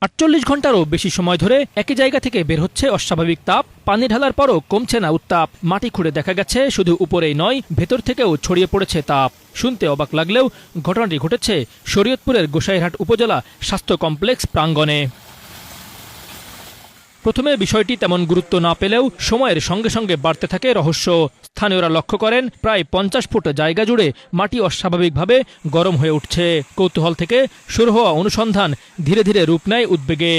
৪৮ ঘন্টারও বেশি সময় ধরে একই জায়গা থেকে বের হচ্ছে অস্বাভাবিক তাপ। পানি ঢালার পরও কমছে না উত্তাপ। মাটি খুঁড়ে দেখা গেছে শুধু উপরেই নয়, ভেতর থেকেও ছড়িয়ে পড়েছে তাপ। শুনতে অবাক লাগলেও ঘটনাটি ঘটেছে শরীয়তপুরের গোসাইরহাট উপজেলা স্বাস্থ্য কমপ্লেক্স প্রাঙ্গণে। প্রথমে বিষয়টি তেমন গুরুত্ব না পেলেও সময়ের সঙ্গে সঙ্গে বাড়তে থাকে রহস্য। স্থানীয়রা লক্ষ্য করেন প্রায় ৫০ ফুট জায়গা জুড়ে মাটি অস্বাভাবিকভাবে গরম হয়ে উঠছে। কৌতূহল থেকে শুরু হওয়া অনুসন্ধান ধীরে ধীরে রূপ নেয় উদ্বেগে।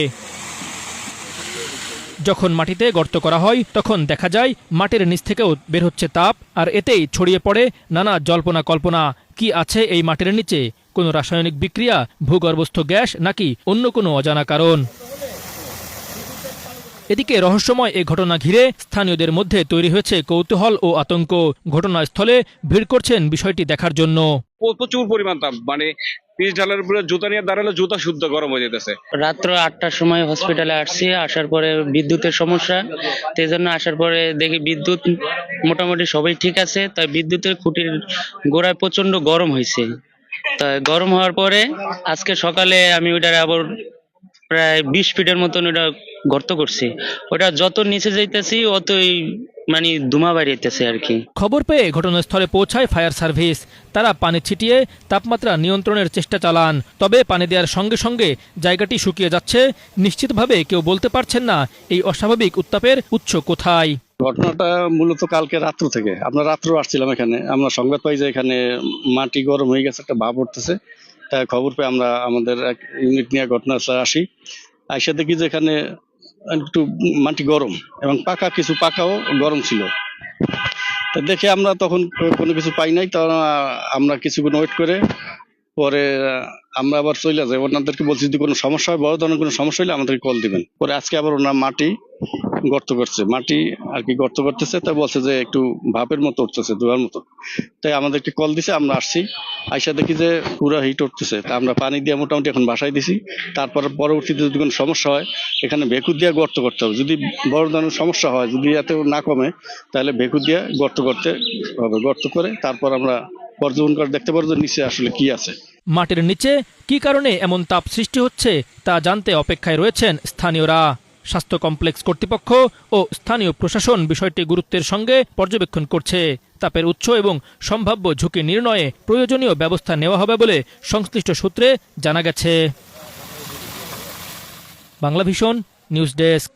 যখন মাটিতে গর্ত করা হয় তখন দেখা যায় মাটির নিচ থেকেও বের হচ্ছে তাপ, আর এতেই ছড়িয়ে পড়ে নানা জল্পনা কল্পনা। কি আছে এই মাটির নিচে? কোনো রাসায়নিক বিক্রিয়া, ভূগর্ভস্থ গ্যাস, নাকি অন্য কোনো অজানা কারণ? এদিকে রহস্যময় এ ঘটনা ঘিরে স্থানীয়দের মধ্যে তৈরি হয়েছে কৌতূহল ও আতঙ্ক। ঘটনাস্থলে ভিড় করছেন বিষয়টি দেখার জন্য। প্রচুর পরিমাণ তাপ, মানে পিচ ঢালার উপরে জুতা নিয়ে দাঁড়ালে জুতা শুদ্ধ গরম হয়ে যেতেছে। রাত্র ৮টার সময় হসপিটালে আসছি, আসার পরে বিদ্যুতের সমস্যা, সেই জন্য আসার পরে দেখি বিদ্যুৎ মোটামুটি সবাই ঠিক আছে, তাই বিদ্যুতের খুঁটির গোড়ায় প্রচন্ড গরম হয়েছে। তাই গরম হওয়ার পরে আজকে সকালে আমি ওইটার আবার প্রায় ২০ ফিটের মতন ওটা গর্ত করছি। ওটা যত নিচে যাইতেছি অতই মানে ধুমা বাড়িতেছে আর কি। খবর পেয়ে ঘটনাস্থলে পৌঁছায় ফায়ার সার্ভিস। তারা পানি ছিটিয়ে তাপমাত্রা নিয়ন্ত্রণের চেষ্টা চালান। তবে পানি দেওয়ার সঙ্গে সঙ্গে জায়গাটি শুকিয়ে যাচ্ছে। নিশ্চিতভাবে কেউ বলতে পারছেন না এই অস্বাভাবিক উত্তাপের উৎস কোথায়। ঘটনাটা মূলত কালকে রাত্র থেকে, আমরা রাত্র আসছিলাম এখানে, আমরা সংবাদ পাই যে এখানে মাটি গরম হয়ে গেছে, একটা ভাব উঠতেছে। খবর পেয়ে আমরা আমাদের এক ইউনিট নিয়ে ঘটনাস্থলে আসি। আইসা দেখি যে এখানে একটু মাটি গরম এবং কিছু পাকাও গরম ছিল। তা দেখে আমরা তখন কোনো কিছু পাই নাই, তখন আমরা কিছুক্ষণ ওয়েট করে পরে আমরা আবার চলে যাই। ওনাদেরকে বলছি যদি কোনো সমস্যা হয়, বড় ধরনের কোনো সমস্যা হলে আমাদেরকে কল দিবেন। পরে আজকে আবার ওনার মাটি গর্ত করছে, মাটি আর কি গর্ত করতেছে। তাই বলছে যে একটু ভাপের মতো উঠতেছে, ধোঁয়ার মতো। তাই আমাদেরকে কল দিছে, আমরা আসছি। আইসা দেখি যে পুরো হিট উঠতেছে। তা আমরা পানি দিয়ে মোটামুটি এখন বাসায় দিছি। তারপর পরবর্তীতে যদি কোনো সমস্যা হয় এখানে ভেকুর দিয়ে গর্ত করতে হবে। যদি বড় ধরনের সমস্যা হয়, যদি এত না কমে, তাহলে ভেকুর দিয়ে গর্ত করতে হবে। গর্ত করে তারপর আমরা পর্যবেক্ষণ করে দেখতে পারবো যে নিচে আসলে কি আছে। মাটির নিচে কি কারণে এমন তাপ সৃষ্টি হচ্ছে তা জানতে অপেক্ষায় রয়েছেন স্থানীয়রা। স্বাস্থ্য কমপ্লেক্স কর্তৃপক্ষ ও স্থানীয় প্রশাসন বিষয়টি গুরুত্বের সঙ্গে পর্যবেক্ষণ করছে। তাপের উৎস এবং সম্ভাব্য ঝুঁকি নির্ণয়ে প্রয়োজনীয় ব্যবস্থা নেওয়া হবে বলে সংশ্লিষ্ট সূত্রে জানা গেছে। Banglavision news desk.